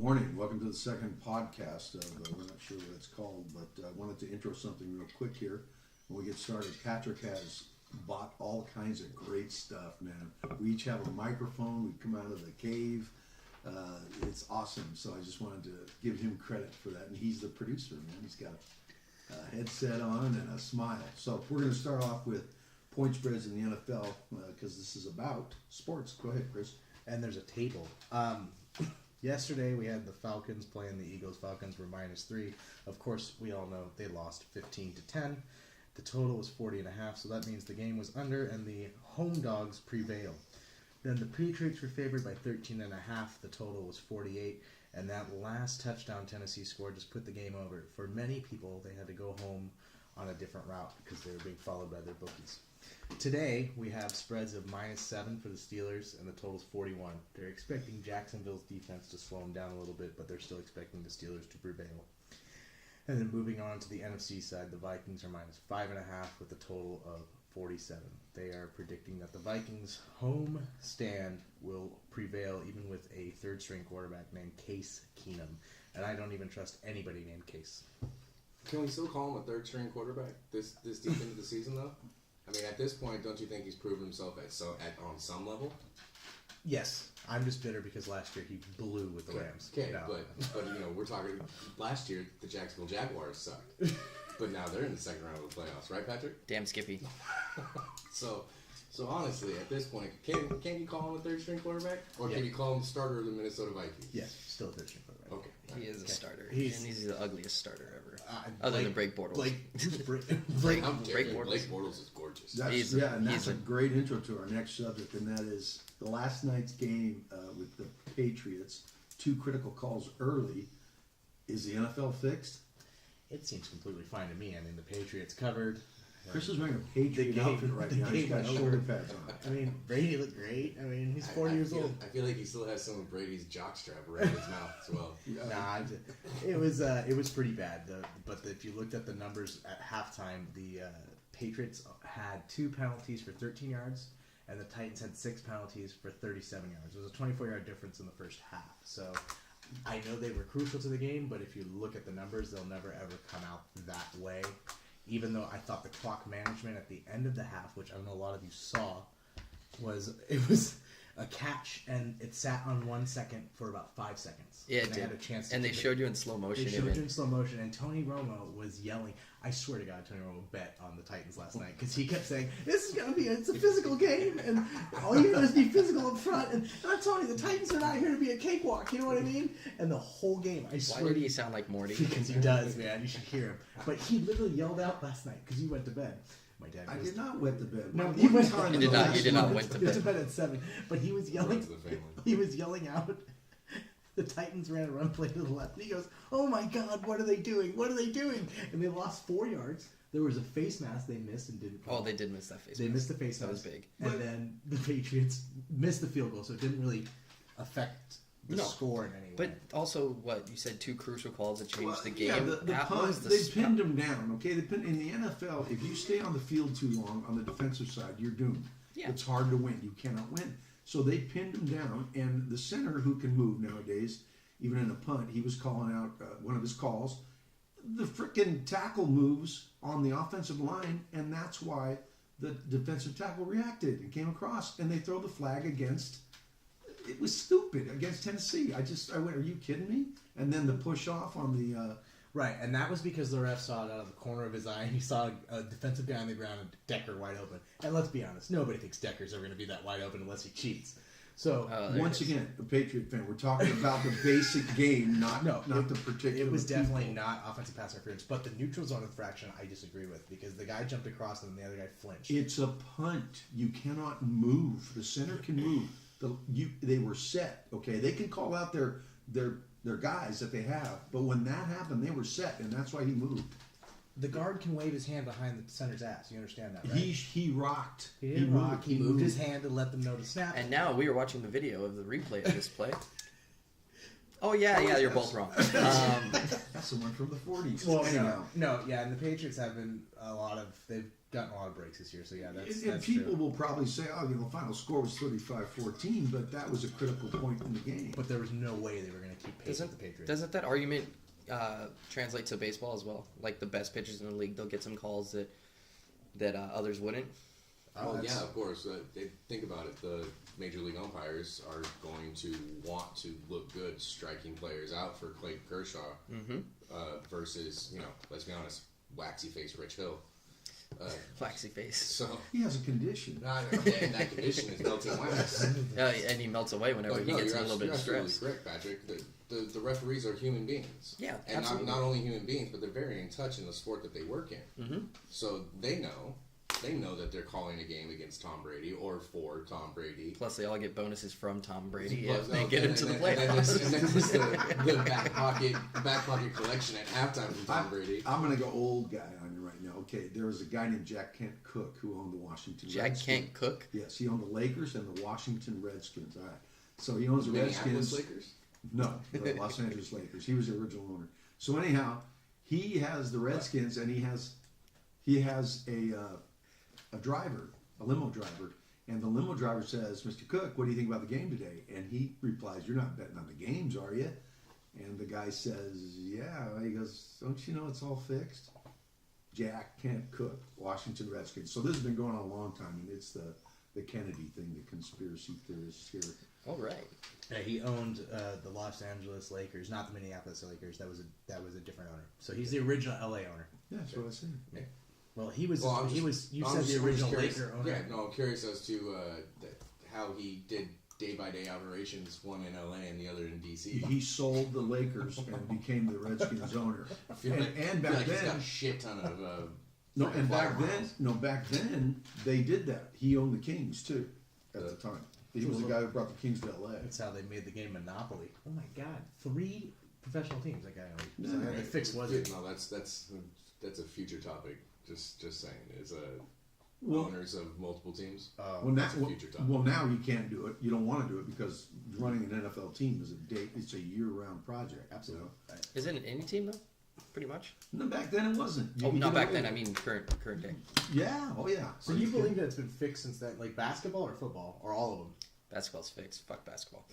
Morning. Welcome to the second podcast of, we're not sure what it's called, but I wanted to intro something real quick here. When we get started, Patrick has bought all kinds of great stuff, man. We each have a microphone. We come out of the cave. It's awesome. So I just wanted to give him credit for that. And he's the producer, man. He's got a headset on and a smile. So we're going to start off with point spreads in the NFL because this is about sports. Go ahead, Chris. And there's a table. Yesterday we had the Falcons playing the Eagles. Falcons were -3. Of course, we all know they lost 15-10. The total was 40.5, so that means the game was under and the home dogs prevail. Then the Patriots were favored by 13.5. The total was 48, and that last touchdown Tennessee scored just put the game over. For many people, they had to go home on a different route because they were being followed by their bookies. Today, we have spreads of -7 for the Steelers, and the total's 41. They're expecting Jacksonville's defense to slow them down a little bit, but they're still expecting the Steelers to prevail. And then moving on to the NFC side, the Vikings are -5.5 with a total of 47. They are predicting that the Vikings' home stand will prevail even with a third-string quarterback named Case Keenum. And I don't even trust anybody named Case. Can we still call him a third-string quarterback this deep into the season, though? I mean, at this point, don't you think he's proven himself on some level? Yes, I'm just bitter because last year he blew with the Rams. Okay, No. but you know, we're talking last year the Jacksonville Jaguars sucked, but now they're in the second round of the playoffs, right, Patrick? Damn Skippy. So honestly, at this point, can you call him a third-string quarterback, or Yeah. can you call him the starter of the Minnesota Vikings? Yes, still a third-string quarterback. Okay. He is a starter. He's- and he's the ugliest starter ever. Blake- Other than Blake Bortles. Blake, I'm Blake kidding. Bortles. Blake Bortles is gorgeous. That's He's a a- great intro to our next subject, and that is the last night's game with the Patriots. 2 critical calls early. Is the NFL fixed? It seems completely fine to me. I mean, the Patriots covered. Chris is wearing a Patriot game- outfit right the now. He's game got went shoulder over. pads on. I mean, Brady looked great. I mean, he's 40 years old. I feel like he still has some of Brady's jockstrap around his mouth as well. Nah, it was pretty bad. But if you looked at the numbers at halftime, the Patriots had 2 penalties for 13 yards, and the Titans had 6 penalties for 37 yards. There was a 24-yard difference in the first half. So I know they were crucial to the game, but if you look at the numbers, they'll never ever come out that way. Even though I thought the clock management at the end of the half, which I know a lot of you saw, was a catch, and it sat on 1 second for about 5 seconds. Yeah, and it they had did. a chance to And they keep it. showed you in slow motion. They showed even. you in slow motion, and Tony Romo was yelling. I swear to God, Tony Romo bet on the Titans last night because he kept saying, "This is gonna be it's a physical game, and all you do is be physical up front." And I'm telling you, the Titans are not here to be a cakewalk. You know what I mean? And the whole game, I Why swear, did he sound like Morty? because he does, man. You should hear him. But he literally yelled out last night because he went to bed. My dad. I goes, did not wet the bed. No, One you went- time You in did the not- last you did not month- wet the He went to bed at 7, but he was yelling. Runs the family. He was yelling out. The Titans ran a run play to the left, and he goes, "Oh my God, what are they doing? What are they doing?" And they lost 4 yards. There was a face mask they missed and didn't call. Oh, they did miss that face. They mask. missed the face That mask. was big. And then the Patriots missed the field goal, so it didn't really affect the No. score in any way. But also, what you said, 2 crucial calls that changed Well, the game. Yeah, the That punt, was the they pinned him down. Okay, they pinned, in the NFL, if you stay on the field too long on the defensive side, you're doomed. Yeah. It's hard to win. You cannot win. So they pinned him down, and the center who can move nowadays, even in a punt, he was calling out one of his calls. The frickin' tackle moves on the offensive line, and that's why the defensive tackle reacted and came across, and they throw the flag against. It was stupid against Tennessee. I went, are you kidding me? And then the push off on the. Right, and that was because the ref saw it out of the corner of his eye, and he saw a defensive guy on the ground and Decker wide open. And let's be honest, nobody thinks Decker's ever going to be that wide open unless he cheats. So Oh, there Once it is. again, a Patriot fan. We're talking about the basic game, not the particular. it was definitely people. not offensive pass interference. But the neutral zone infraction, I disagree with because the guy jumped across and the other guy flinched. It's a punt. You cannot move. The center can move. They were set. Okay, they can call out their guys that they have, but when that happened, they were set, and that's why he moved. The guard can wave his hand behind the center's ass. You understand that, right? He rocked. He didn't rock. He moved his hand to let them know to snap. And now we are watching the video of the replay of this play. Oh, yeah, you're both wrong. That's the one from the 40s. Well, Anyhow. no, yeah, and the Patriots have been they've gotten a lot of breaks this year. So yeah, that's and that's people true. will probably say, oh, the final score was 35-14, but that was a critical point in the game. But there was no way they were going to keep pace with the Patriots. Doesn't that argument translate to baseball as well? Like the best pitchers in the league, they'll get some calls that others wouldn't. Well, that's- yeah, of course. Think about it. The major league umpires are going to want to look good striking players out for Clayton Kershaw versus, let's be honest, waxy face Rich Hill. Flaxy face. So, He has a condition. and that condition is melting wax. And he melts away whenever But he no, gets you're a little bit of absolutely stress. correct, Patrick. The referees are human beings. Yeah, and absolutely. not only human beings, but they're very in touch in the sport that they work in. Mm-hmm. So they know that they're calling a game against Tom Brady or for Tom Brady. Plus, they all get bonuses from Tom Brady Plus, if they no, get and into the then- playoffs. And then there's the back pocket collection at halftime from Tom Brady. I'm going to go old guy on you right now. Okay, there was a guy named Jack Kent Cook who owned the Washington Jack Redskins. Kent Cook. Yes, he owned the Lakers and the Washington Redskins. All right. So he owns the Minneapolis Redskins. Lakers. No, the Los Angeles Lakers. He was the original owner. So anyhow, he has the Redskins, and he has a driver, a limo driver, and the limo driver says, "Mr. Cook, what do you think about the game today?" And he replies, "You're not betting on the games, are you?" And the guy says, "Yeah." He goes, "Don't you know it's all fixed?" Jack Kent Cook, Washington Redskins. So this has been going on a long time, and it's the Kennedy thing, the conspiracy theorists here. All right. Yeah, he owned the Los Angeles Lakers, not the Minneapolis Lakers. That was a different owner. So he's the original LA owner. Yeah, that's what I said. Well, he was. Well, You said the I'm original curious. Laker owner. Yeah, no, I'm curious as to how he did day-by-day operations, one in LA and the other in DC. He sold the Lakers and became the Redskins owner. I feel And, like, and I feel back like he's got then, a shit ton of no, freaking and flyer back then they did that. He owned the Kings too, at the time. He was the guy who brought the Kings to LA. That's how they made the game Monopoly. Oh my God, 3 professional teams. That guy owned. So Yeah. the fix was Dude, it. no, that's a future topic. Just saying, is Well- owners of multiple teams. Well, now, That's a future topic. well, now you can't do it. You don't want to do it because running an NFL team is it's a year-round project. Absolutely. You know? Isn't it any team though? Pretty much. No, back then it wasn't. You Oh, could not get back away then. with I it. mean current day. Yeah. Oh, yeah. So you believe that it's been fixed since then, like basketball or football or all of them? Basketball's fixed. Fuck basketball.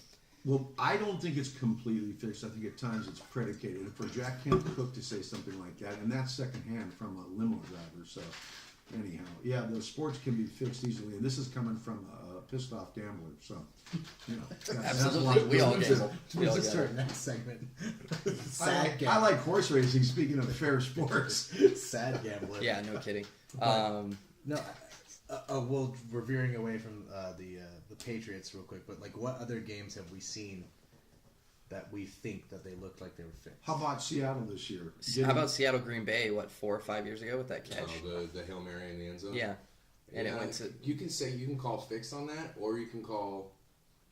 Well, I don't think it's completely fixed. I think at times it's predicated. And for Jack Kent Cook to say something like that, and that's secondhand from a limo driver. So, anyhow, yeah, the sports can be fixed easily. And this is coming from a pissed off gambler. So, that's Absolutely. why- We all gamble. We all Let's gamble. start next segment. I Sad like, gambler. I like horse racing. Speaking of fair sports, Sad gambler. Yeah, no kidding. No, well, we're veering away from the Patriots real quick, but like, what other games have we seen that we think that they looked like they were fixed? how about Seattle this year? How about Seattle Green Bay? What 4 or 5 years ago with that catch? The Hail Mary in the end zone. Yeah, and it Yeah, went to You can call fixed on that, or you can call.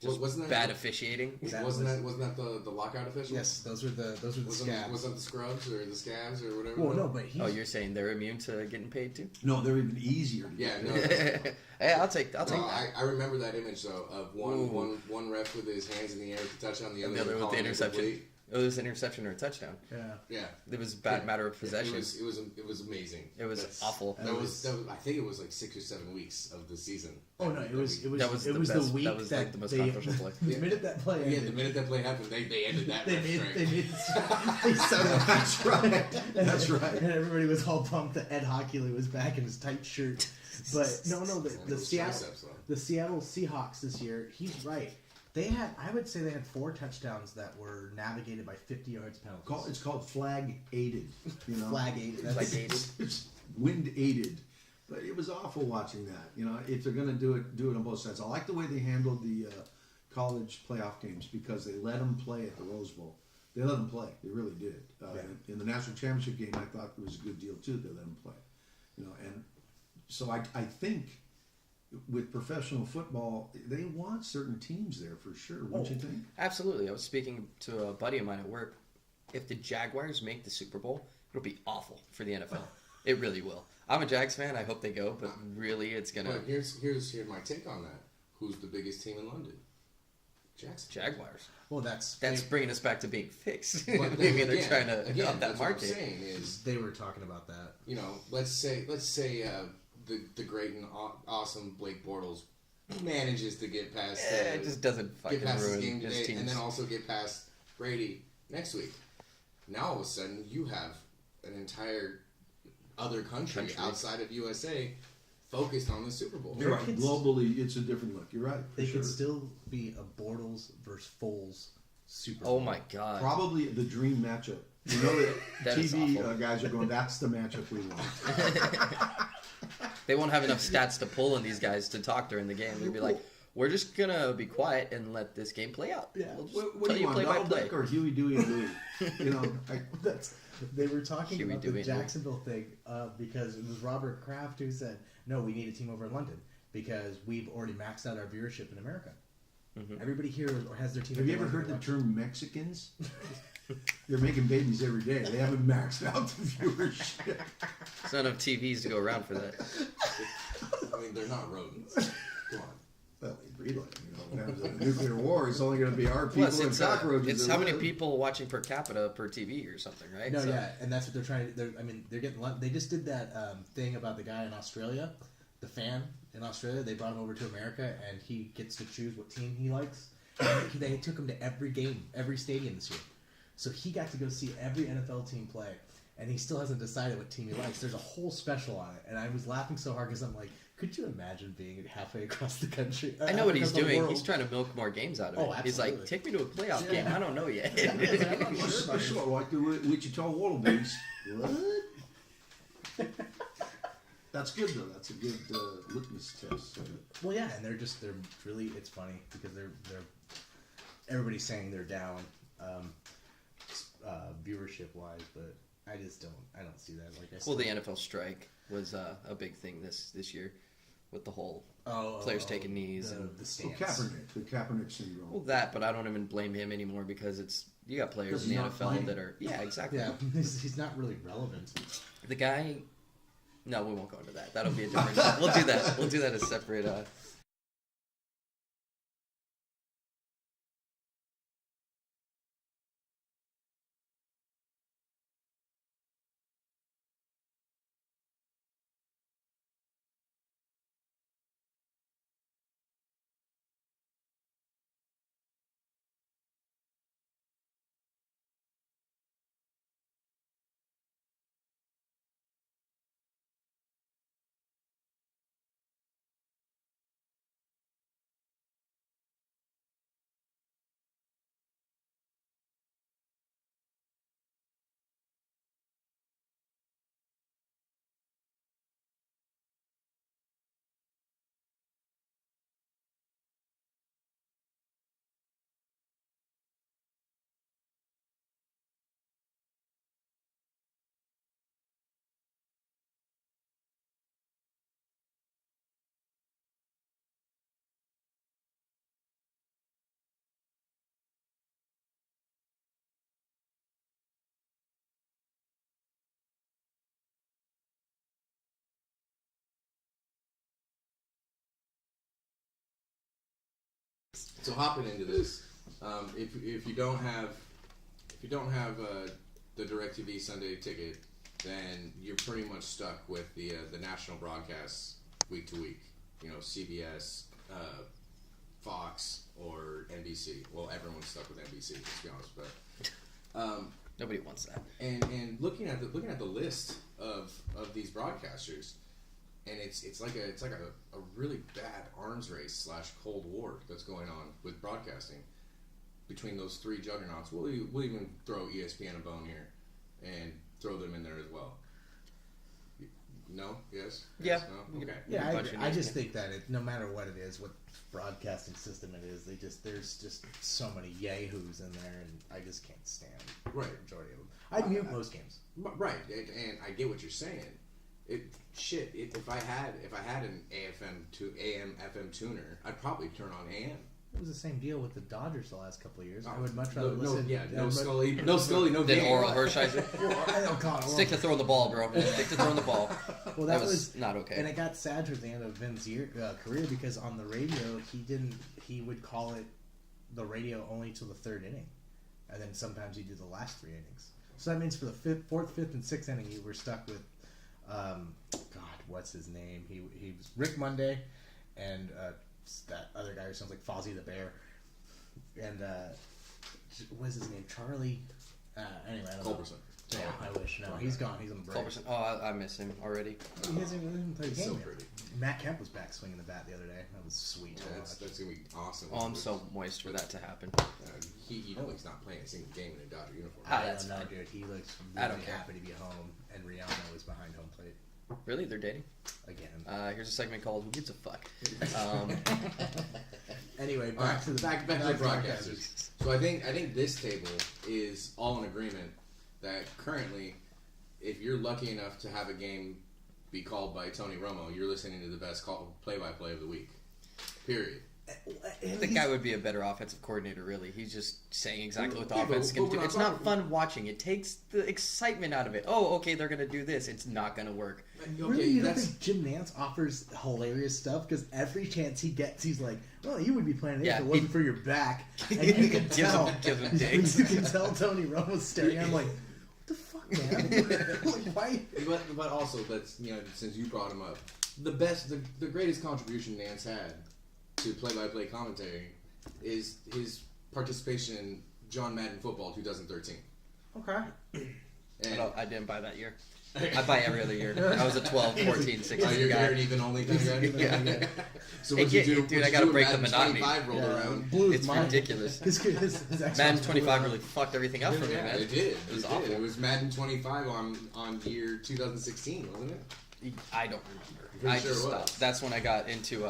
just wasn't that bad officiating. Wasn't that the lockout official? Yes, those were the Wasn't scabs. that the scrubs or the scabs or whatever? Well, no, but he's Oh, you're saying they're immune to getting paid too? No, they're even easier to Yeah, get. no. Hey, I'll take No, that. I remember that image though of Ooh. one ref with his hands in the air with the touchdown, the And other, the other with the calling it interception. complete. It was an interception or a touchdown. yeah. Yeah, It was a bad matter of possession. It was amazing. It was That's- awful. That was I think it was like 6 or 7 weeks of the season. Oh no, it was That was it the was best- the week that was, like, the most they, controversial play. the minute that play Yeah, ended, the minute that play happened, they ended that. they ref made strike. they settled. That's right. That's right. And everybody was all pumped that Ed Hockley was back in his tight shirt. But no, And the those Seattle triceps, though. the Seattle Seahawks this year, he's right. I would say they had 4 touchdowns that were navigated by 50 yards penalties. It's called flag aided. You know, Flag aided. That's- Flag aided. It's wind aided. But it was awful watching that. You know, if they're going to do it on both sides. I like the way they handled the college playoff games because they let them play at the Rose Bowl. They let them play. They really did. In the national championship game, I thought it was a good deal too. They let them play. You know, and so I think with professional football, they want certain teams there for sure. Wouldn't you think? Absolutely. I was speaking to a buddy of mine at work. If the Jaguars make the Super Bowl, it'll be awful for the NFL. It really will. I'm a Jags fan. I hope they go, but really, it's gonna But here's my take on that. Who's the biggest team in London? Jackson. Jaguars. Well, that's Bringing us back to being fixed. But then Maybe they're again- trying to again, up that that's what I'm market. saying is, they were talking about that. let's say the great and awesome Blake Bortles manages to get past. It just doesn't fucking get past his ruin game his today, teams. and then also get past Brady next week. Now all of a sudden you have an entire other country outside of USA focused on the Super Bowl. You're right. Globally, it's a different look. You're right. They for could sure. still be a Bortles versus Foles Super Oh Bowl. my god. Probably the dream matchup. You know that, That is TV awful. guys are going, that's the matchup we want. They won't have enough stats to pull in these guys to talk during the game. They'll be like, we're just gonna be quiet and let this game play out. Yeah. We'll just What tell do you want, play by Donald play. Duck or Huey, Dewey, and Louie? You know, They were talking Huey, about Dewey, the and Louie. Jacksonville thing because it was Robert Kraft who said, no, we need a team over in London because we've already maxed out our viewership in America. Mm-hmm. Everybody here has their team. have in you ever London heard the watch. term Mexicans? They're making babies every day. They haven't maxed out the viewership. There's not enough TVs to go around for that. I mean, they're not rodents. Come on. Well, they breed like, you know, when there's a nuclear war, it's only going to be our people Plus, and it's, cockroaches. it's that how many live. people watching per capita per TV or something, right? No, So- yeah, and that's what they're trying to. They're getting. They just did that thing about the guy in Australia, the fan in Australia. They brought him over to America, and he gets to choose what team he likes. And they took him to every game, every stadium this year, so he got to go see every NFL team play. And he still hasn't decided what team he likes. There's a whole special on it, and I was laughing so hard because I'm like, could you imagine being halfway across the country? I know what he's across the doing. world? He's trying to milk more games out of it. Oh, He's like, absolutely. take me to a playoff Yeah. game. I don't know yet. I'm not sure about It's it. sort of like the Wichita Wallabies. What? That's good though. That's a good litmus test. Well, yeah, and they're really. It's funny because they're everybody's saying they're down viewership wise, but I don't see that. Like I said, Well, the NFL strike was a big thing this year with the whole oh, players taking knees the and the So stance. the Kaepernick syndrome. well that, but I don't even blame him anymore because you got players in the Because he's not NFL playing. that are exactly. Yeah, he's not really relevant. The guy. No, we won't go into that. That'll be a different. We'll do that. We'll do that as separate. So hopping into this, if you don't have the DirecTV Sunday ticket, then you're pretty much stuck with the national broadcasts week to week. You know, CBS, Fox, or NBC. Well, everyone's stuck with NBC. Let's be honest, but Nobody wants that. and looking at the list of these broadcasters, and it's like a really bad arms race / Cold War that's going on with broadcasting between those three juggernauts. We'll even throw ESPN a bone here and throw them in there as well. No? Yes? Yeah. No? Okay. Yeah, bunch of I just ESPN. think that no matter what it is, what broadcasting system it is, there's just so many yahoos in there, and I just can't stand Right. the majority of them. I mute most games. Right, and I get what you're saying. If I had an AM FM tuner, I'd probably turn on AM. It was the same deal with the Dodgers the last couple of years. I Oh, would much rather no, listen. no Scully, no Then game. Oral Hershiser. I don't call it Stick to throwing the ball, bro. Stick to throwing the ball. Well, That was not okay. And it got sad towards the end of Vin's career because on the radio he would call it the radio only till the third inning, and then sometimes he'd do the last 3 innings. So that means for the fourth, fifth, and sixth inning, you were stuck with, God, what's his name? He was Rick Monday, and that other guy who sounds like Fozzie the Bear, and what's his name? Charlie. Anyway, I don't know. Culberson. Yeah, I wish. No, he's gone. He's on the break. Culberson. Oh, I miss him already. He hasn't even played a It's game so yet. pretty. Matt Kemp was back swinging the bat the other day. That was sweet. to That's watch. gonna be awesome. Oh, I'm so moist for that to happen. You know he's not playing a single game in a Dodger uniform. Ah, I that's don't know, fine. dude. He looks I really don't care. happy to be home, and Rihanna was behind home plate Really, they're dating. again. Here's a segment called "Who Gives a Fuck." Anyway, All right, back to the back to the broadcasters. So I think this table is all in agreement that currently, if you're lucky enough to have a game be called by Tony Romo, you're listening to the best play-by-play of the week. Period. I think I would be a better offensive coordinator. Really, he's just saying exactly what the Yeah, offense is but going to we're do. not It's not talking- fun watching. It takes the excitement out of it. Oh, okay, they're going to do this. It's not going to work. Really, you don't think Jim Nance offers hilarious stuff? Because every chance he gets, he's like, "Well, you would be playing it Yeah, if it wasn't he- for your back." And you can Gives tell, him- gives him digs. you can tell Tony Romo's staring at him like, "What the fuck, man? Like, why?" But also, let's since you brought him up, the greatest contribution Nance had to play-by-play commentary is his participation in John Madden Football 2013. Okay. And I didn't buy that year. I buy every other year. I was a 12, 14, 16 you're guy. an even only thing guy. Yeah. So Hey, what'd you dude, do? I What'd you gotta do when break the Madden monotony. 25 rolled around. Blew his It's mind. ridiculous. His Xbox Madden blew 25 it. really fucked everything up for me, Yeah, man. it did. It was It awful. did. It was Madden 25 on year 2016, wasn't it? I don't remember. Pretty I sure just it was. stopped. That's when I got into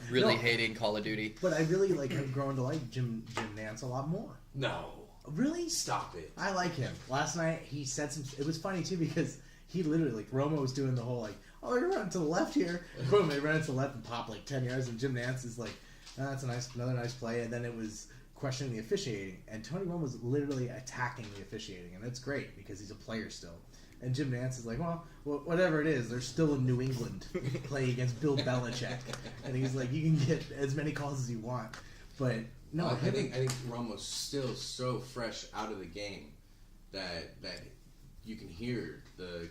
really No. hating Call of Duty. But I really have grown to like Jim Nance a lot more. No. Really? Stop it. I like him. Last night he said some. It was funny too because he literally Romo was doing the whole like, "Oh, you're running to the left here." Boom, they ran to the left and popped like 10 yards, and Jim Nance is like, "That's another nice play." And then it was questioning the officiating, and Tony Romo was literally attacking the officiating, and that's great because he's a player still. And Jim Nance is like, well, whatever it is, they're still in New England playing against Bill Belichick, and he's like, you can get as many calls as you want, but no, I think Romo's still so fresh out of the game that you can hear the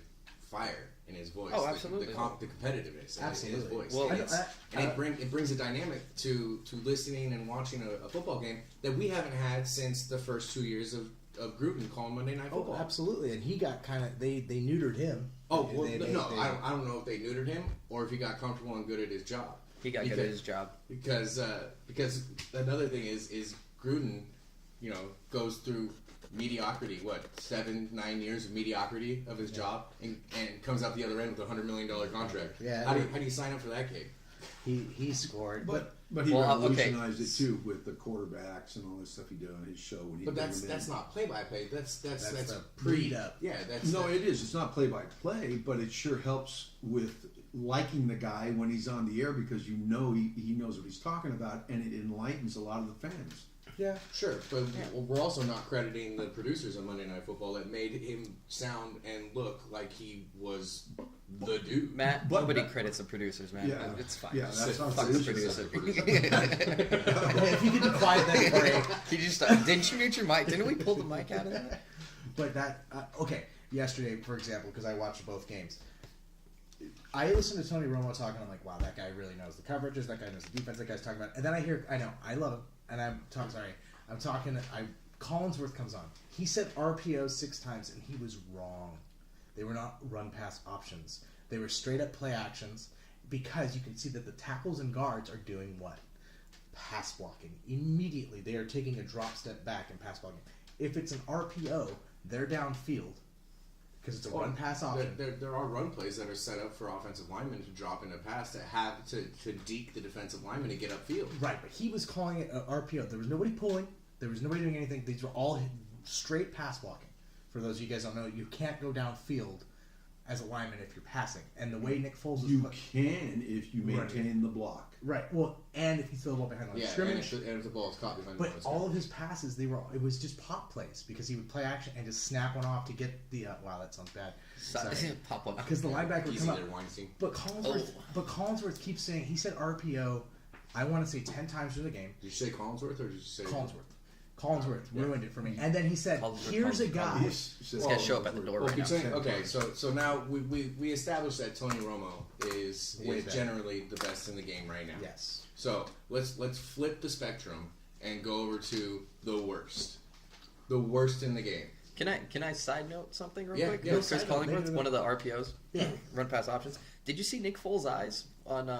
fire in his voice. Oh, the- absolutely. The competitiveness in his Absolutely. voice. Well, and it brings a dynamic to listening and watching a football game that we haven't had since the first 2 years of Gruden calling Monday Night Football. Oh, absolutely, and he got kind of they neutered him. Oh, well, They- no, I don't know if they neutered him or if he got comfortable and good at his job. He got good at his job. Because another thing is Gruden, goes through mediocrity. What 7-9 years of mediocrity of his job, and comes out the other end with $100 million contract. Yeah. How do you sign up for that gig? He scored, but But he Well, okay. revolutionized it too with the quarterbacks and all this stuff he did on his show. When he But bring them in. that's not play by play. That's the pre. lead up. Yeah, that's No, it is. It's not play by play, but it sure helps with liking the guy when he's on the air because he knows what he's talking about, and it enlightens a lot of the fans. yeah, Sure, but we're also not crediting the producers of Monday Night Football that made him sound and look like he was the dude. Matt, But- nobody credits the producers, man. Yeah. It's fine. Yeah, that's how Fuck the producers producer. if you get to quiet that break. He just didn't you mute your mic? Didn't we pull the mic out of that? But that okay. Yesterday, for example, because I watched both games, I listened to Tony Romo talking. I'm like, wow, that guy really knows the coverages. That guy knows the defense. That guy's talking about. And then I love him, and I'm talking. Collinsworth comes on. He said RPO 6 times, and he was wrong. They were not run pass options. They were straight up play actions because you can see that the tackles and guards are doing what? Pass blocking. Immediately, they are taking a drop step back and pass blocking. If it's an RPO, they're downfield because it's a run pass option. There are run plays that are set up for offensive linemen to drop in a pass to deke the defensive lineman to get upfield. Right, but he was calling it an RPO. There was nobody pulling. There was nobody doing anything. These were all straight pass blocking. For those of you guys who don't know, you can't go downfield as a lineman if you're passing. And the way Nick Foles was You can if you Right. maintain the block. right, well, and if you throw the ball behind the line of Yeah, scrimmage. and if the ball is caught behind the But line of all scrimmage. of his passes, it was just pop plays because he would play action and just snap one off to get the. Wow, that sounds bad. Pop one. Because the linebacker would Easy come up. there, Weinstein. But Collinsworth keeps saying he said RPO. I want to say 10 times through the game. Did you say Collinsworth or did you say Collinsworth. Collinsworth ruined it for me. And then he said, Collinsworth, "Here's a Collinsworth. guy." He's gonna show up at the door right now. Okay, so now we established that Tony Romo is Way better. generally the best in the game right now. Yes. So let's flip the spectrum and go over to the worst in the game. Can I side note something real Yeah, quick? yeah, Chris side note, Collinsworth, maybe. one of the RPOs, Yeah. run pass options. Did you see Nick Foles' eyes on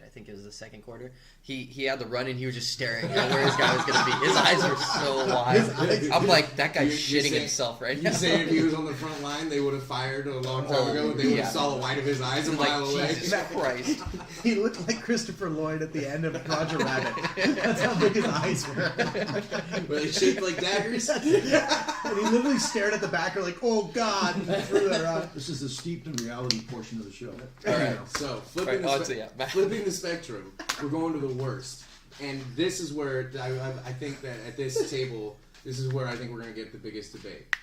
I think it was the second quarter. He had the run and he was just staring at where his guy was gonna be. His eyes were so wide. I'm like, that guy's You're shitting saying- himself right You now. say if he was on the front line, they would have fired a long time ago. They would yeah. have saw the white of his eyes a Like, mile away. Jesus Christ. He looked like Christopher Lloyd at the end of Roger Rabbit. That's how big his eyes were. Were they shaped like daggers? And he literally stared at the backer like, "Oh God!" and threw their eye. This is the steeped in reality portion of the show. All right. So Right, flipping the spectrum, we're going to the worst, and this is where I think that at this table, this is where I think we're going to get the biggest debate.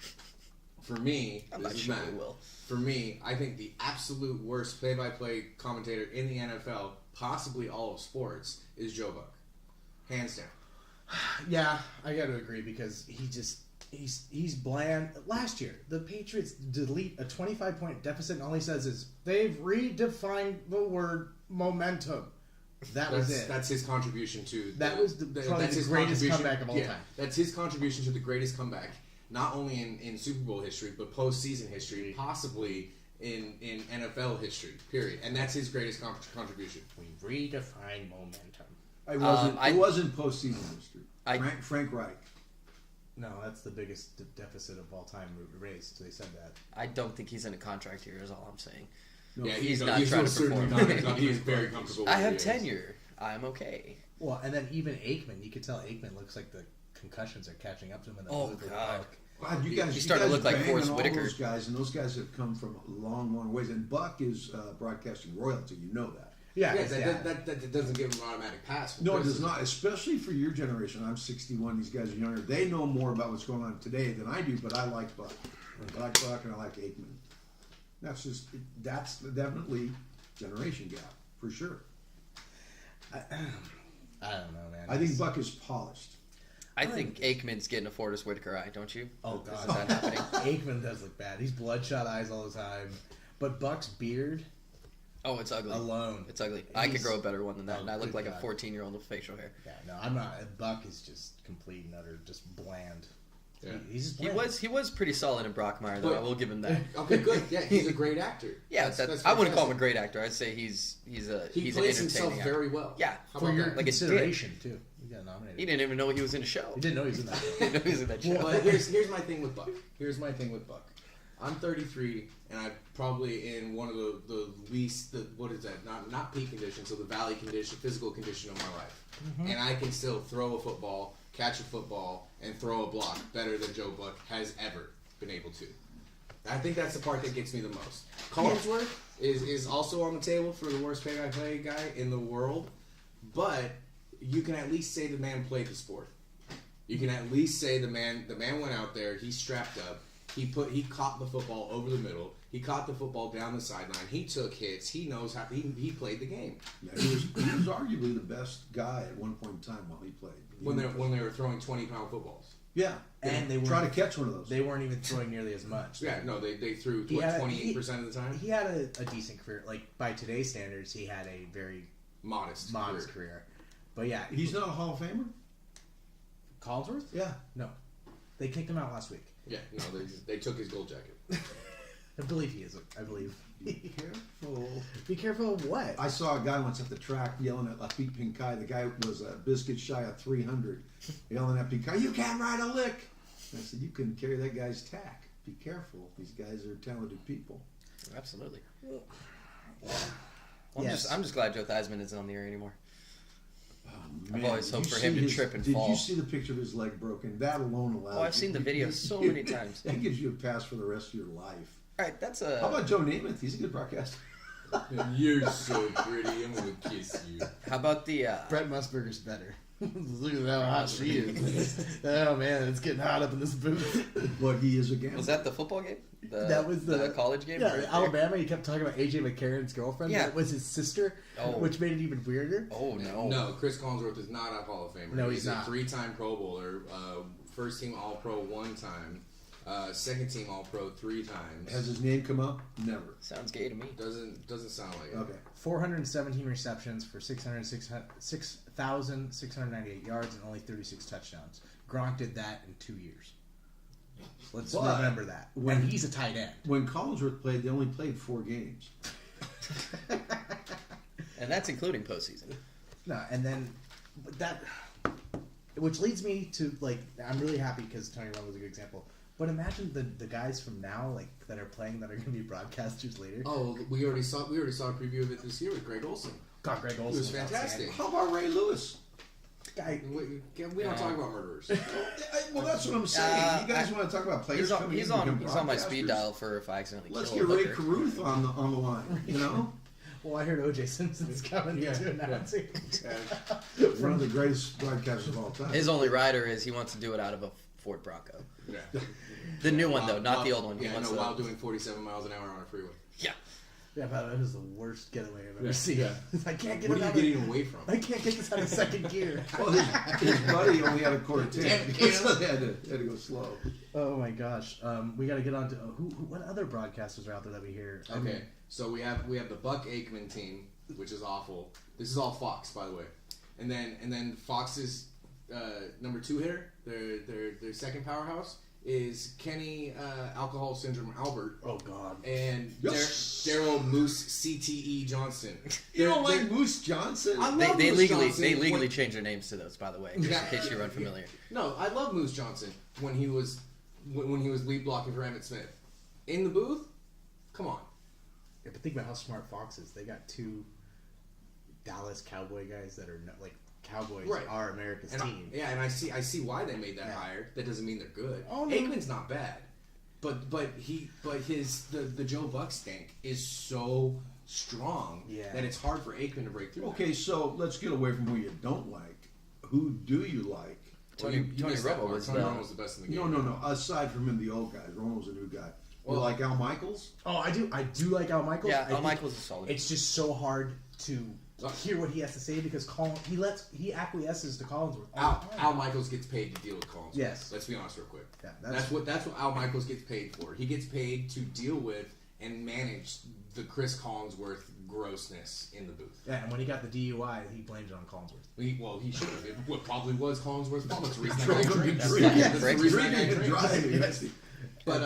For me, I'm this not is sure Matt. we will. For me, I think the absolute worst play-by-play commentator in the NFL, possibly all of sports, is Joe Buck, hands down. Yeah, I got to agree because he's bland. Last year, the Patriots delete a 25-point deficit, and all he says is they've redefined the word momentum. That was it. That's his contribution to. That was probably that's the his greatest contribution- comeback of all time. That's his contribution to the greatest comeback, not only in Super Bowl history, but postseason history, possibly in NFL history. Period. And that's his greatest contribution. We redefine momentum. It wasn't postseason history. I- Frank Reich. No, that's the biggest deficit of all time raised. They said that. I don't think he's in a contract here. Is all I'm saying. No, Yeah, he's no, not trying to most certainly perform. not. He's very comfortable. I where have he is. tenure. I'm okay. Well, and then even Aikman, you could tell Aikman looks like the concussions are catching up to him. In the Oh, middle of the God. park. God, you He guys, started to you look guys like bang Forrest on all Whitaker. those guys, and those guys have come from a long, long ways. And Buck is broadcasting royalty. You know that. Yeah, Yeah, it's that doesn't give him an automatic pass. No, it does not. Especially for your generation. I'm 61. These guys are younger. They know more about what's going on today than I do. But I like Buck. I like Buck, and I like Aikman. That's definitely generation gap for sure. I don't know, man. I think Buck is polished. I think Aikman's getting a Forrest Whitaker eye, don't you? Oh, Is God. that happening? Aikman does look bad. He's bloodshot eyes all the time. But Buck's beard Oh, it's ugly. alone. It's ugly. I could He's- grow a better one than that, Oh, and I look good like God. a 14-year-old with facial hair. Yeah, no, I'm not. Buck is just complete and utter, just bland. Yeah. He's just He bland. was pretty solid in Brockmire, though. But- I will give him that. Okay, good. Yeah, he's a great actor. Yeah, That's I wouldn't call him a fantastic. great actor. I'd say he's He an plays entertaining himself actor. very well. Yeah, How For about your that? Like a dick. consideration, too. You got nominated. He didn't even know he was in a show. He didn't know he was in that. He didn't know he was in that show. But here's my thing with Buck. I'm 33, and I'm probably in one of the least, what is that? Not peak condition, so the valley condition, physical condition of my life. And I can still throw a football, catch a football, and throw a block better than Joe Buck has ever been able to. I think that's the part that gets me the most. Collinsworth is also on the table for the worst play-by-play guy in the world, but you can at least say the man played the sport. You can at least say the man went out there, he strapped up, he caught the football over the middle, he caught the football down the sideline, he took hits, he knows how he played the game. Yeah, he was arguably the best guy at one point in time while he played. When they were throwing 20-pound footballs. Yeah, And they try to weren't- catch one of those. They weren't even throwing nearly as much. Yeah, no, they threw He had- 28% of the time. He had a decent career. Like, by today's standards, he had a very Modest career. But yeah, He's not a Hall of Famer. Collinsworth? Yeah, No. They kicked him out last week. Yeah, no, they took his gold jacket. I believe he is. I believe. be careful. Be careful of what? I saw a guy once at the track yelling at Lafitte Pinkai. The guy was a biscuit shy of 300, yelling at Pinkai, "You can't ride a lick." And I said, "You can carry that guy's tack. Be careful. These guys are talented people." Absolutely. Yes. I'm just glad Joe Theismann isn't on the air anymore. Man, always did hoped you for him see to trip and did fall. you see the picture of his leg broken? That alone allows. Oh, I've seen the video so many times. That gives you a pass for the rest of your life. All right, that's a. How about Joe Namath? He's a good broadcaster. You're so pretty, I'm gonna kiss you. How about the? Brett Musburger's better. Look at how hot she is. Oh man, it's getting hot up in this booth. But he is a gambler. Was that the football game? That was the college game. Yeah, right there? Alabama. He kept talking about AJ McCarron's girlfriend. Yeah. That was his sister, Oh. which made it even weirder. Oh no. No, Chris Collinsworth is not a Hall of Famer. No, he's a not. 3-time Pro Bowler, first team All Pro 1 time, second team All Pro 3 times. Has his name come up? Never. Sounds gay to me. Doesn't sound like it. Okay. 417 receptions for 6,698 yards and only 36 touchdowns. Gronk did that in 2 years. Let's But remember that. when- And he's a tight end. When Collinsworth played, they only played 4 games. And that's including postseason. No, and then but that, which leads me to like, I'm really happy because Tony Romo was a good example. But imagine the guys from now, like that are playing, that are going to be broadcasters later. Oh, we already saw a preview of it this year with Greg Olson. God, Greg Olson It was fantastic. How about Ray Lewis? Guy, We don't talk about murderers. Well, that's what I'm saying. You guys want to talk about players He's on, coming he's in to on, become he's on my speed broadcasters? dial for if I accidentally Let's kill get a Ray hooker. Caruth on the line. You know, well, I heard O.J. Simpson's coming to announcing. one of the greatest broadcasters of all time. His only rider is he wants to do it out of a Ford Bronco. Yeah. The new one though, not the old one. He Yeah, wants no, the- while doing 47 miles an hour on a freeway. Yeah. Yeah, but it was the worst getaway I've ever Yeah, seen. yeah. I can't get What it are out you of, getting away from? I can't get this out of second gear. Well, his buddy only had a quarter Damn tank, it, Caleb. so they had to go slow. Oh my gosh. We got to get on to what other broadcasters are out there that we hear? I mean, Okay, so we have the Buck Aikman team, which is awful. This is all Fox, by the way, and then Fox's number 2 hitter, their second powerhouse is Kenny Alcohol Syndrome Albert oh god. and Yes. Daryl Moose CTE Johnson. You don't They're- like Moose Johnson? I They, love they Moose legally Johnson they legally when- changed their names to those, by the way, just Yeah. in case you're unfamiliar. No, I love Moose Johnson when he was lead blocking for Emmitt Smith. In the booth, come on. Yeah, but think about how smart Fox is. They got 2 Dallas Cowboy guys that are like Cowboys Right. are America's And team. I see why they made that Yeah. hire. That doesn't mean they're good. Oh, no. Aikman's not bad, but the Joe Buck stank is so strong Yeah. that it's hard for Aikman to break through. Okay, so let's get away from who you don't like. Who do you like? Tony missed that Romo part. was Tony the- Romo was the best in the game. No. Aside from him, the old guys. Romo's a new guy. Well- you like Al Michaels? Oh, I do like Al Michaels. Yeah, I Al think Michaels is solid. It's just so hard to hear what he has to say because he acquiesces to Collinsworth. all the time. Al Michaels gets paid to deal with Collins. Yes. Let's be honest real quick. Yeah, that's what Al Michaels gets paid for. He gets paid to deal with and manage the Chris Collinsworth grossness in the booth. Yeah, and when he got the DUI, he blamed it on Collinsworth. He should have. It probably was Collinsworth's fault. That's the reason that Drove guy him drinks. to drink. That's the reason that guy Drinking and drinks. driving. Yes. But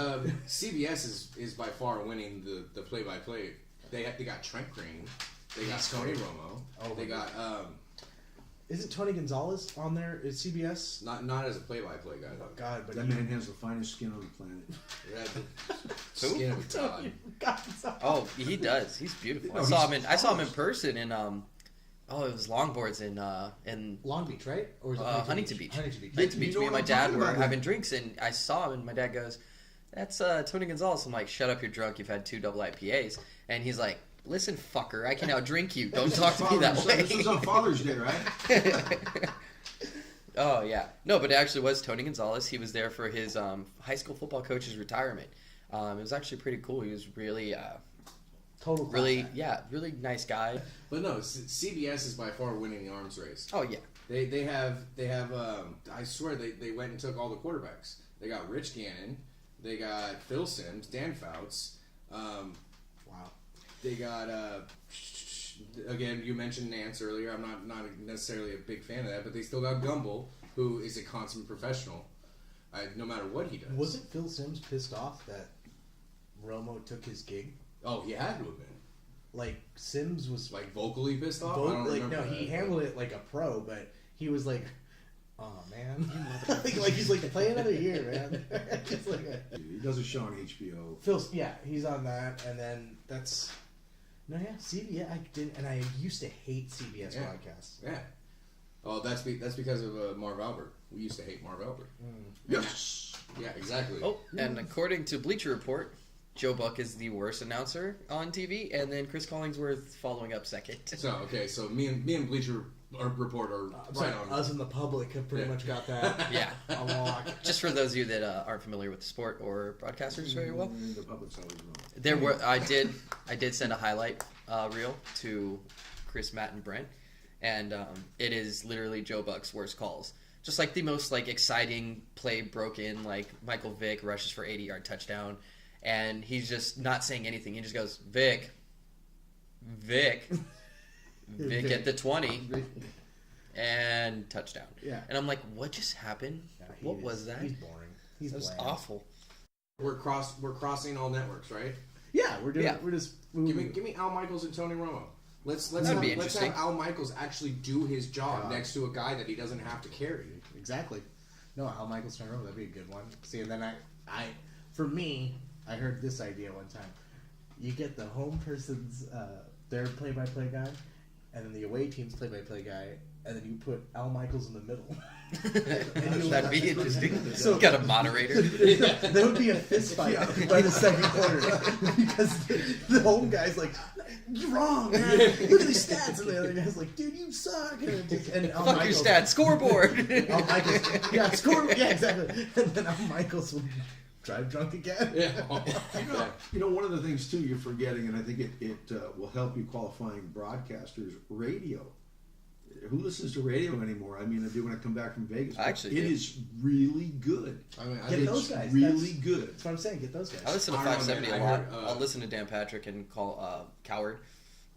CBS is by far winning the play-by-play. They got Trent Green, they got Tony Romo, Oh, they got Isn't Tony Gonzalez on there at CBS? not as a play-by-play guy though. God, but That man has the finest skin on the planet. Yeah, the skin of a god. Gonzalez. Oh, he does. He's beautiful. No, I saw he's him in person in it was longboards in Long Beach, right? Or is it Huntington Beach. Huntington Beach. Huntington You Beach. know Me and what my I'm dad talking were about. having drinks, and I saw him, and my dad goes, "That's Tony Gonzalez." I'm like, "Shut up, you're drunk. You've had 2 double IPAs." And he's like, "Listen, fucker, I can outdrink you. Don't talk to me that way." This was on Father's Day, right? Oh yeah, no, but it actually was Tony Gonzalez. He was there for his high school football coach's retirement. It was actually pretty cool. He was really, Total class really, act. yeah, really nice guy. But no, CBS is by far winning the arms race. Oh yeah, They have I swear they went and took all the quarterbacks. They got Rich Gannon, they got Phil Simms, Dan Fouts. Wow. They got again, you mentioned Nance earlier. I'm not necessarily a big fan of that, but they still got Gumbel, who is a consummate professional. No matter what he does. Wasn't Phil Simms pissed off that Romo took his gig? Oh, he had to have been Like Simms was like vocally pissed off. I both, don't like remember. no, that, he but- handled it like a pro, but he was like, "Oh man," like he's like, "Play another year, man." Just like He does a show on HBO. Phil, yeah, he's on that, and then that's no, yeah, CBS. I didn't, and I used to hate CBS Yeah. podcasts. Yeah. Oh, that's because of Marv Albert. We used to hate Marv Albert. Yes. Yeah, exactly. Oh, and according to Bleacher Report, Joe Buck is the worst announcer on TV, and then Chris Collingsworth following up second. So me and Bleacher Report are right on. Us in the public have pretty much got that. Yeah. A lock. Just for those of you that aren't familiar with the sport or broadcasters very well, The public's always wrong. there were I did send a highlight reel to Chris, Matt, and Brent, and it is literally Joe Buck's worst calls. Just like the most like exciting play broken, like Michael Vick rushes for 80-yard touchdown, and he's just not saying anything. He just goes Vic at the 20, and touchdown. Yeah. And I'm like, what just happened? Yeah, What was that? He's boring. He's That was bland. awful. We're crossing all networks, right? Yeah, we're doing. Yeah. We're just. Give me Al Michaels and Tony Romo. Let's That'd have, be let's interesting. have Al Michaels actually do his job next to a guy that he doesn't have to carry. Exactly. No, Al Michaels Tony Romo, that'd be a good one. See, and then for me, I heard this idea one time. You get the home person's their play-by-play guy, and then the away team's play-by-play guy, and then you put Al Michaels in the middle. That'd be interesting. So- Got a moderator. There would be a fist fight by the second quarter because the home guy's like, "You're wrong, man. Look at these stats," and the other guy's like, "Dude, you suck." And Al Fuck your Michaels- stats. Scoreboard. Al Michaels, yeah, score, yeah, exactly. And then Al Michaels will drive drunk again. Yeah. You know, one of the things too you're forgetting, and I think it will help you qualifying broadcasters, radio. Who listens to radio anymore? I mean, I do when I come back from Vegas. I actually it do. is really good. I mean, Get It's those guys. really good. That's what I'm saying. Get those guys. I listen to I don't know, 570 man. a I lot. heard, I'll listen to Dan Patrick and call Coward.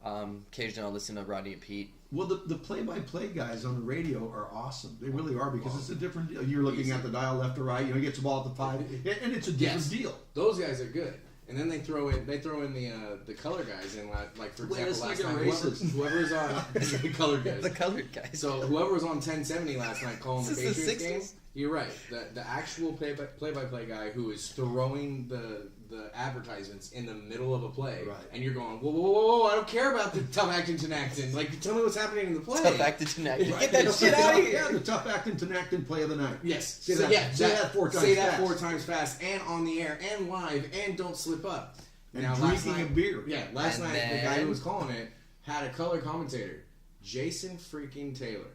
Occasionally I'll listen to Rodney and Pete. Well, the play-by-play guys on the radio are awesome. They really are because it's a different deal. You're looking at the dial left to right. You know, he gets the ball at the 5, and it's a different Yes. deal. Those guys are good. And then they throw in the color guys in, like for Wait, example let's last make it night racist. whoever's on the color guys. The colored guys. So whoever was on 1070 last night calling the Is this the Patriots game, 60s? you're right. The actual play-by-play guy who is throwing the advertisements in the middle of a play, Right. and you're going, whoa, I don't care about the tough acting Tinactin. Like, tell me what's happening in the play. Tough acted tonight. Right. Get that shit out of Yeah, here. the tough acting Tinactin play of the night. Yes. Say that- say that 4 times Say that fast. 4 times fast, and on the air, and live, and don't slip up. And Now, drinking a beer. Yeah, last And night the guy then- who was calling it had a color commentator, Jason freaking Taylor.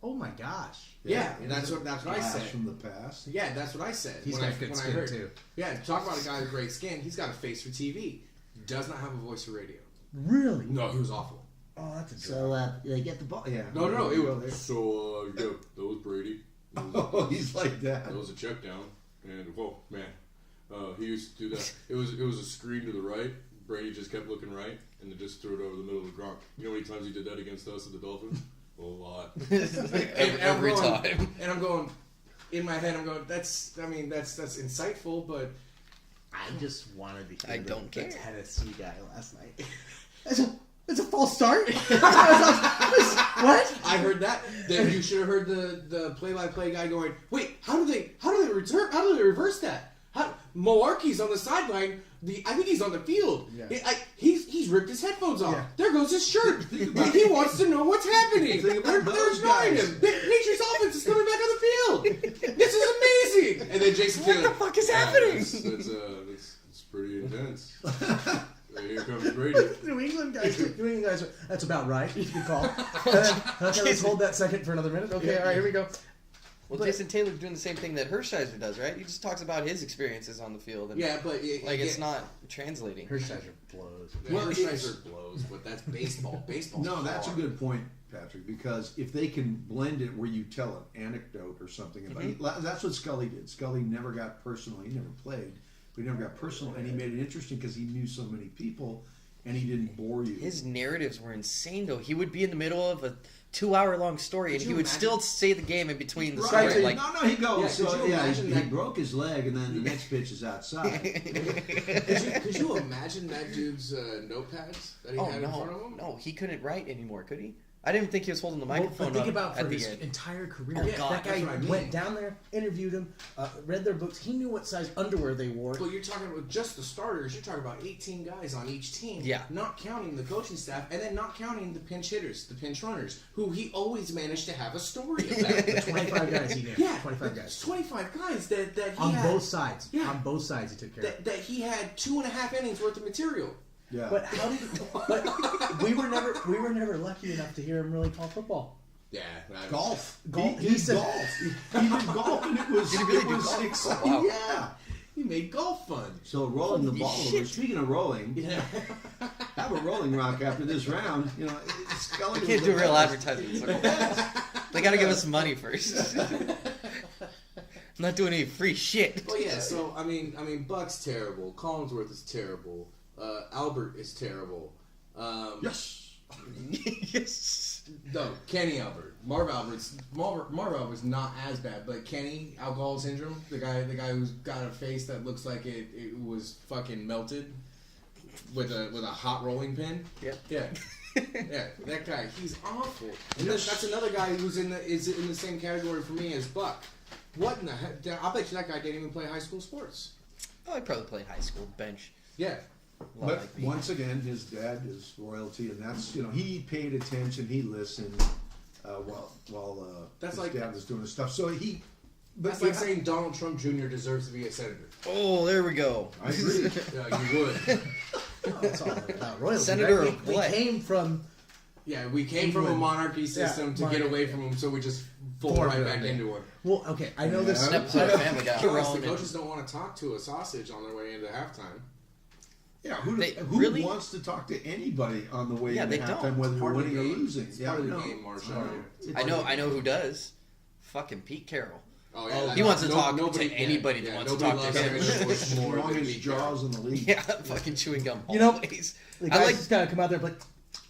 Oh my gosh. Yeah, that's what I Blast said. from the past. Yeah, that's what I said. He's got good skin, too. Yeah, talk about a guy with great skin. He's got a face for TV. Does not have a voice for radio. Really? No, he was awful. Oh, that's a joke. So they get the ball. Yeah. No, it was. So, yeah, that was Brady. Oh, he's like that. That was a check down, and whoa, man, he used to do that. It was a screen to the right. Brady just kept looking right, and then just threw it over the middle of the Gronk. You know how many times he did that against us at the Dolphins? A lot. Every I'm going, time. And I'm going, in my head, I'm going, that's insightful, but I just wanted to hear I don't the care. Tennessee guy last night. It's a false start? What? I heard that. Then you should have heard the play-by-play guy going, wait, how do they reverse that? Malarkey's on the sideline. I think he's on the field. Yeah. He's ripped his headphones off. Yeah. There goes his shirt. He wants to know what's happening. Think about those There's nine guys. him. The Patriots offense is coming back on the field. This is amazing. And then Jason What Taylor. the fuck is happening? It's pretty intense. Here comes Brady. New England guys, are, that's about right. Good call. And then, okay, let's hold that second for another minute. Okay, all right, here we go. Well, Jason Taylor's doing the same thing that Hershiser does, right? He just talks about his experiences on the field. And, Yeah, but it's not translating. Hershiser blows. Well, Well, Hershiser blows, but that's baseball. Baseball. No, that's a good point, Patrick, because if they can blend it where you tell an anecdote or something about that's what Scully did. Scully never got personal. He never played, but he never got personal, and he made it interesting because he knew so many people, and he didn't bore you. His narratives were insane, though. He would be in the middle of a 2-hour-long story, and Could he you would imagine- still say the game in between the Right. story. Like, No, he goes. Yeah, so, could you yeah, imagine he that- broke his leg, and then the next pitch is outside. Could you imagine that dude's notepads that he oh had in front of him? no, he couldn't write anymore, could he? I didn't think he was holding the microphone but think up about for at the his end. entire career. Oh, God, that guy that's what I mean. went down there, interviewed him, read their books. He knew what size underwear they wore. But you're talking about just the starters. You're talking about 18 guys on each team. Yeah. Not counting the coaching staff, and then not counting the pinch hitters, the pinch runners, who he always managed to have a story about. 25 guys he knew. Yeah, 25 it's guys. 25 guys that he On had, both sides. Yeah. On both sides he took care of. that he had 2.5 innings worth of material. Yeah. But how did? But we were never lucky enough to hear him really call football. Yeah, golf. Golf. He He did said- golf. He did golf, and it was. Did he really it do was golf? exciting. Wow. Yeah. He made golf fun. So rolling the Holy ball over. shit. Speaking of rolling, Yeah. have a rolling rock after this round. You know, Scully We can't was do the real best. advertising. They got to give us money first. I'm not doing any free shit. Well, yeah. So I mean, Buck's terrible. Collinsworth is terrible. Albert is terrible. Yes. Yes. No, Kenny Albert. Marv Albert's not as bad, but Kenny alcohol syndrome, the guy who's got a face that looks like it was fucking melted with a hot rolling pin. Yep. Yeah. Yeah, that guy, he's awful. And that's another guy who's in the same category for me as Buck. What in the heck? I bet you that guy didn't even play high school sports. Oh, I probably played high school bench. Yeah. A lot But like me. once again, his dad is royalty, and that's he paid attention, he listened while That's his like- dad was doing his stuff. So he. But That's like saying Donald Trump Jr. deserves to be a senator. Oh, there we go. I agree. Yeah, you would. Oh, it's all about royalty. Senator right? of We what? came from. Yeah, we came from a England. monarchy system to get monarchy. away from them, so we just fall Formed right it, back yeah. into one. Well, okay, I know this. Yeah. Episode of Family Guy. Plus, the Rolling coaches don't want to talk to a sausage on their way into halftime. Yeah, who really- wants to talk to anybody on the way Yeah, into they halftime, don't. whether you're Part of the winning or game. losing? It's Yeah, part of we the know. game, Marshall. I know who does. Fucking Pete Carroll. Oh, Oh, He wants to talk nobody- to anybody that wants to talk to nobody loves him. Senator Bush more than Strongest Pete Carroll. jaws in the league. Yeah, fucking chewing gum. You know, always. The I guys like just gotta come out there, like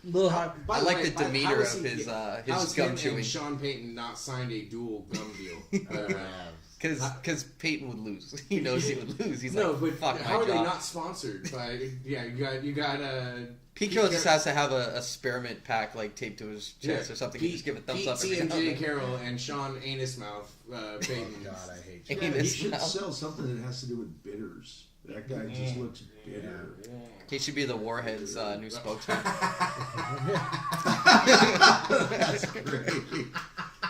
little hot. By I like way, the how demeanor is of he- his how is gum him chewing. and Sean Payton not signed a dual gum deal? Because Peyton would lose. He knows he would lose. He's No, like, but fuck how my are they job. not sponsored by? Yeah, you got Pete Carroll just has to have a spearmint pack like taped to his chest yeah, or something. Pete, He just give a thumbs Pete up. T every and now and J then. Carroll and Sean Anus Mouth Payton. Oh God, I hate you. Ain't Yeah, he this should now? sell something that has to do with bitters. That guy just looks bitter. He should be the Warheads' new spokesman. That's great.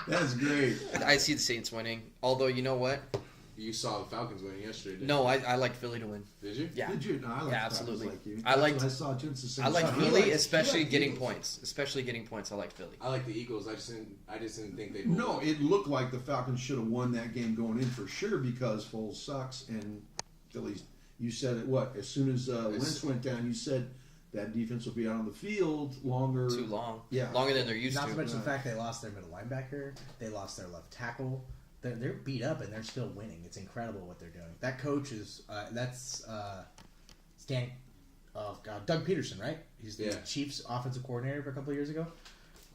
That's great. I see the Saints winning. Although, you know what? You saw the Falcons winning yesterday. Didn't No, I like Philly to win. you? Did you? Yeah. Did you? No, I like Yeah, Falcons absolutely. Like you. I liked- That's what I saw too. It's the same I like stuff. Philly, He especially likes getting Eagles. points. Especially getting points. I like Philly. I like the Eagles. I just didn't think they. No, it looked like the Falcons should have won that game going in for sure because Foles sucks and Philly's. You said it. What? As soon as Wentz went down, you said that defense will be out on the field longer. Too long. Yeah. Longer than they're used Not to. to mention the Right. fact they lost their middle linebacker, they lost their left tackle. They're beat up and they're still winning. It's incredible what they're doing. That coach is Doug Peterson, right? He's the Yeah. Chiefs' offensive coordinator for a couple of years ago.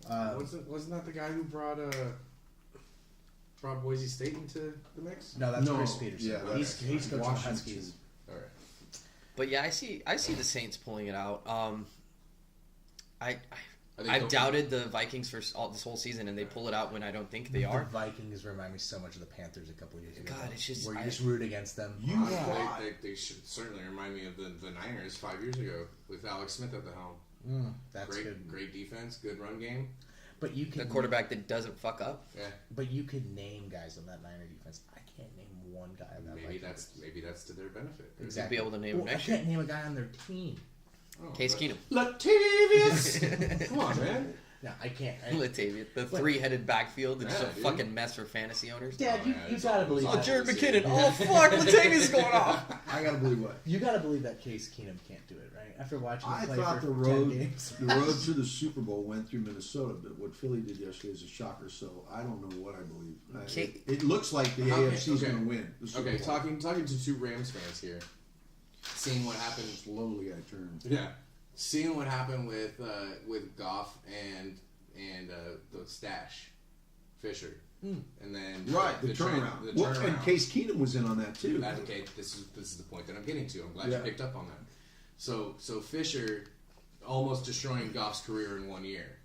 Wasn't that the guy who brought Boise State into the mix? No, that's No, Chris Peterson. yeah, he's coaching the Washington. Huskies. All right. But yeah, I see the Saints pulling it out. I think I've they'll- doubted the Vikings for this whole season, and they pull it out when I don't think they The are. Vikings remind me so much of the Panthers a couple of years ago. God, it's just- where you just root against them. You Honestly, thought- they should certainly remind me of the Niners 5 years ago with Alex Smith at the helm. That's good. Great defense, good run game. But you The can quarterback that doesn't fuck up. Yeah, But you could name guys on that Niner defense. I can't name one guy on that. maybe Vikings that's to their benefit. exactly. be able to name well, next I can't name a guy on their team. Oh, Case but- Keenum. Latavius. Come on, man. No, I can't. Latavius, the three-headed backfield that's Yeah, a dude. fucking mess for fantasy owners. Dad, Oh, you, yeah, you it's gotta all- believe it's all that. Jared Jared McKinnon. Oh fuck, Latavius is going off. I gotta believe what? You gotta believe that Case Keenum can't do it, right? After watching him I play thought for the 10 road games. the road to the Super Bowl went through Minnesota, but what Philly did yesterday is a shocker. So I don't know what I believe. Okay. It looks like the Okay, AFC is okay. going to win. The Super Okay, Bowl. talking to two Rams fans here. Seeing what happened. Slowly, I turned. Yeah, seeing what happened with Goff and the stash, Fisher, and then Right, the turnaround. The Well, turnaround. and Case Keenum was in on that too. That's okay. This is the point that I'm getting to. I'm glad Yeah. you picked up on that. So Fisher almost destroying Goff's career in 1 year.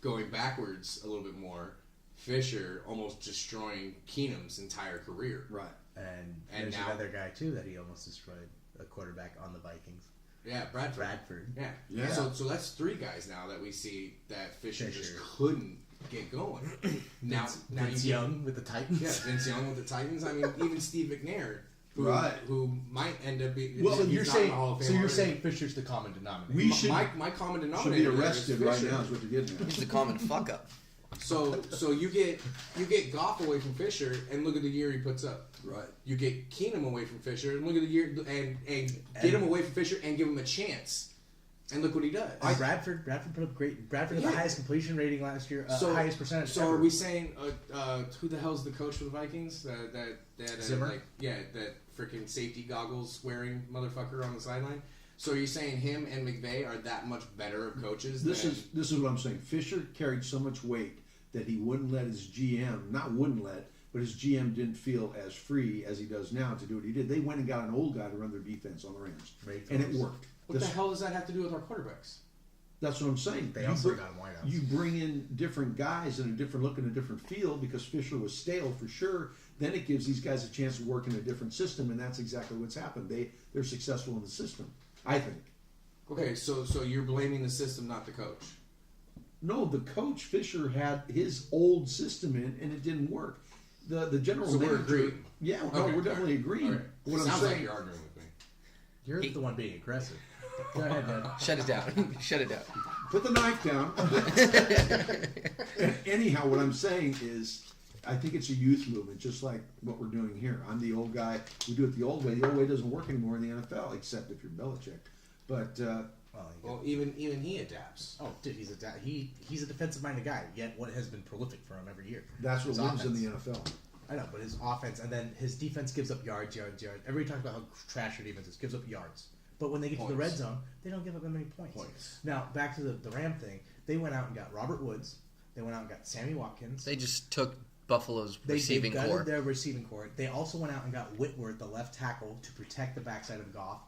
going backwards a little bit more, Fisher almost destroying Keenum's entire career. Right. And And there's now- another guy too that he almost destroyed, a quarterback on the Vikings. Yeah, Bradford. Bradford. Yeah. Yeah. So that's 3 guys now that we see that Fisher just Fisher. couldn't get going. Now Vince you get- Young with the Titans. Yeah, Vince Young with the Titans. I mean, even Steve McNair, Right. who might end up being. Well, he's You're not in saying the Hall of Fame so. You're already. saying Fisher's the common denominator. We should my common should denominator be there is arrested right Fisher. now. Is what you're getting at. He's the common fuck up. So you get Goff away from Fisher, and look at the year he puts up. Right. You get Keenum away from Fisher, and look at the year, and get him away from Fisher, and give him a chance, and look what he does. And Bradford put up great. Bradford had Yeah. the highest completion rating last year, highest percentage. So ever. are we saying who the hell's the coach for the Vikings? That Zimmer? that freaking safety goggles wearing motherfucker on the sideline. So are you saying him and McVay are that much better of coaches? This than, is what I'm saying. Fisher carried so much weight that he wouldn't let his GM, not wouldn't let, but his GM didn't feel as free as he does now to do what he did. They went and got an old guy to run their defense on the Rams, Ray and it Phillips. worked. what the hell does that have to do with our quarterbacks? That's what I'm saying. They You also bring- got him wideouts. You bring in different guys and a different look and a different feel because Fisher was stale for sure. Then it gives these guys a chance to work in a different system, and that's exactly what's happened. They're successful in the system, I think. Okay, so you're blaming the system, not the coach. No, the coach Fisher had his old system in, and it didn't work. The general So we're manager, agreeing. yeah, no, Okay, we're definitely agreeing. Okay. What I'm Sounds like saying, you're arguing with me. You're the one being aggressive. Go ahead, Dad. Shut it down. Shut it down. put the knife down. Anyhow, what I'm saying is, I think it's a youth movement, just like what we're doing here. I'm the old guy. We do it the old way. The old way doesn't work anymore in the NFL, except if you're Belichick. But Well, even he adapts. oh, dude, he's a defensive-minded guy. Yet what has been prolific for him every year. that's what His wins in offense. the NFL. I know, but his offense and then his defense gives up yards. Everybody talks about how trash your defense is, gives up yards. But when they get to the red Points. zone, they don't give up that many points. Points. Now back to the Ram thing. They went out and got Robert Woods. They went out and got Sammy Watkins. They just took Buffalo's They receiving gutted core. their receiving core. They also went out and got Whitworth, the left tackle, to protect the backside of Goff.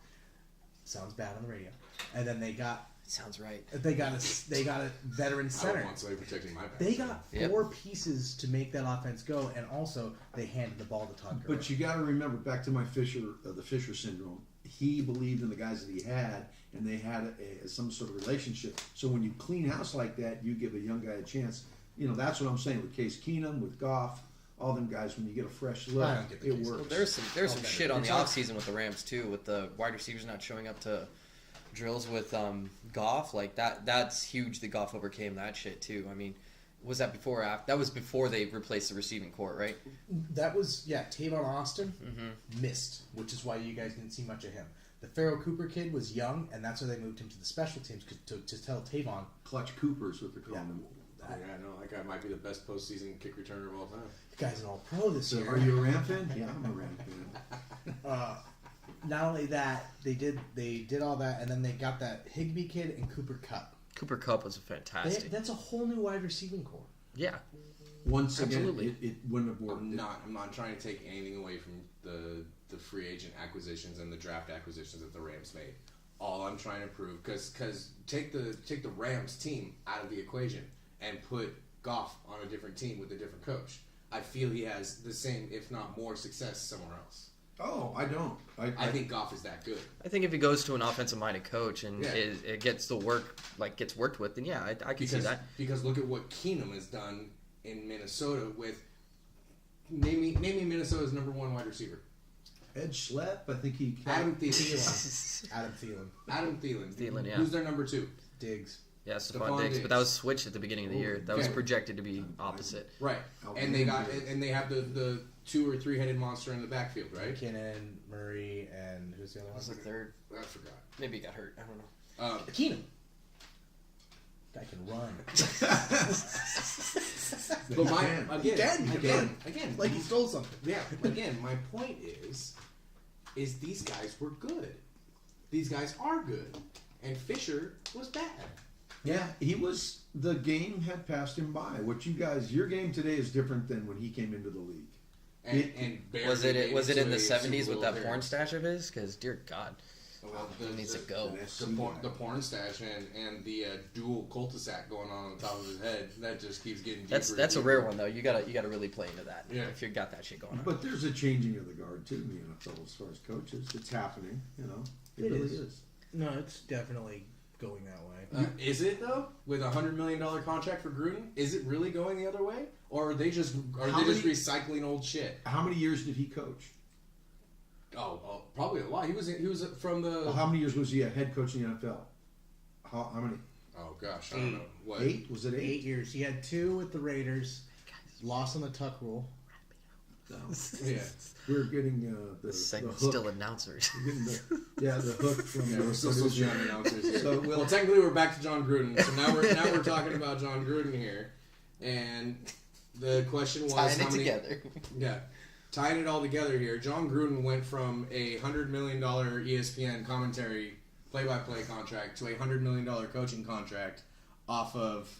Sounds bad on the radio. And then they got Sounds right. a veteran I center. don't want somebody protecting my back. They got Yep. 4 pieces to make that offense go, and also they handed the ball to Todd Gurley. But you got to remember, back to my the Fisher syndrome. He believed in the guys that he had, and they had some sort of relationship. So when you clean house like that, you give a young guy a chance. You know, that's what I'm saying with Case Keenum, with Goff, all them guys. When you get a fresh look, I don't get the it Case works. Well, there's some Okay. shit on the It's all- offseason with the Rams too, with the wide receivers not showing up to drills with Goff. Like that's huge that Goff overcame that shit too. I mean, was that before or after? That was before they replaced the receiving core, right? That was, Tavon Austin missed, which is why you guys didn't see much of him. The Pharaoh Cooper kid was young, and that's why they moved him to the special teams to tell Tavon. Clutch Cooper's what they're calling him. Yeah, no, that guy might be the best postseason kick returner of all time. The guy's an all-pro this So, year. are you a Ram fan? Yeah, I'm a Ram fan. Not only that, they did all that, and then they got that Higbee kid and Cooper Kupp. Cooper Kupp was fantastic. That's a whole new wide receiving core. Yeah, Once Absolutely. again, it wouldn't have worked. I'm not trying to take anything away from the free agent acquisitions and the draft acquisitions that the Rams made. All I'm trying to prove, because take the Rams team out of the equation and put Goff on a different team with a different coach. I feel he has the same, if not more, success somewhere else. Oh, I don't. I think Goff is that good. I think if he goes to an offensive-minded coach and Yeah. it gets the work, like gets worked with, then yeah, I can see that. Because look at what Keenum has done in Minnesota with. Name me Minnesota's number 1 wide receiver. Ed Schlepp, I think he. Adam Thielen. Adam Thielen, Adam Thielen. Thielen, yeah. Who's their number 2? Diggs. Yeah, Stephon Stephon Diggs, Diggs. but that was switched at the beginning of the year. That was Okay. projected to be opposite. Right. Alvin And they Kamara. have the 2 or 3 headed monster in the backfield, right? McKinnon, Murray, and who's the other That was one? the third. I forgot. Maybe he got hurt. I don't know. Keenum. Guy can run. But my can. again, Like he stole something. yeah. Again, my point is these guys were good. These guys are good, and Fisher was bad. Yeah, he was. The game had passed him by. What you guys, your game today is different than when he came into the league. And barely Was it made in to the a '70s Super with Bowl that porn appearance. stash of his? Because dear God, Well, He needs to go. an SC the guy. porn stash and the dual cul-de-sac going on top of his head, that just keeps getting deeper. That's and a deeper. rare one though. You gotta really play into that. Yeah. If you got that shit going on. But there's a changing of the guard too in the NFL as far as coaches. It's happening, you know. It It really is. is. No, it's definitely going that way. Is it though? With a $100 million contract for Gruden, is it really going the other way, or are they just How many- recycling old shit? How many years did he coach? Oh, probably a lot. He was from the. Well, how many years was he a head coach in the NFL? How many? Oh gosh, I don't know what. 8? Was it 8? 8 years. He had 2 with the Raiders. Lost on the tuck rule. No. Yeah, We're getting the Segment hook. still announcers. We're getting the hook from yeah, the we're still supposed to be on announcers here. So well, technically, we're back to John Gruden. So now we're talking about John Gruden here, and the question was Tying how it many. together. Yeah, tying it all together here. John Gruden went from a $100 million ESPN commentary play-by-play contract to a $100 million coaching contract off of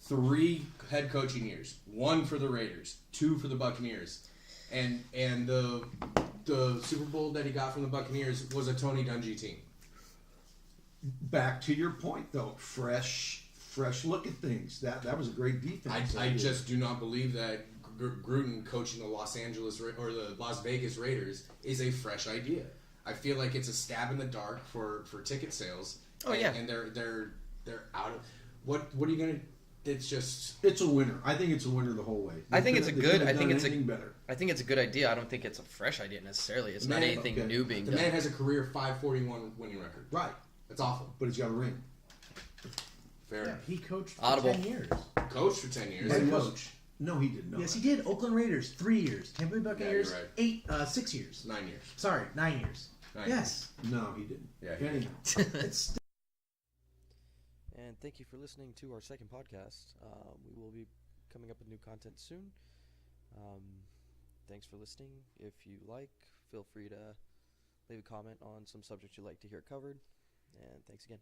3 head coaching years, 1 for the Raiders, 2 for the Buccaneers, and the Super Bowl that he got from the Buccaneers was a Tony Dungy team. Back to your point though, fresh look at things. That was a great defense. I just do not believe that Gruden coaching the Los Angeles or the Las Vegas Raiders is a fresh idea. I feel like it's a stab in the dark for ticket sales. Oh, yeah. and they're out of what are you gonna? It's just It's a winner. I think it's a winner the whole way. I think it's a good. I think it's anything better. I think it's a good idea. I don't think it's a fresh idea necessarily. It's The not man- anything okay. new being the done. man has a career 541 winning record. Right, That's awful. but he's got a ring. Fair Yeah, enough. he coached for Audible. 10 years. Coach for 10 years. Head Head coach. No, he did not. Yes, he did. Oakland Raiders, 3 years. Tampa Bay Buccaneers, you're right. 6 years. 9 years. Sorry, 9 years. 9 Yes. No, he didn't. Yeah, he Anyhow, It's And thank you for listening to our second podcast. We will be coming up with new content soon. Thanks for listening. If you like, feel free to leave a comment on some subject you'd like to hear covered. And thanks again.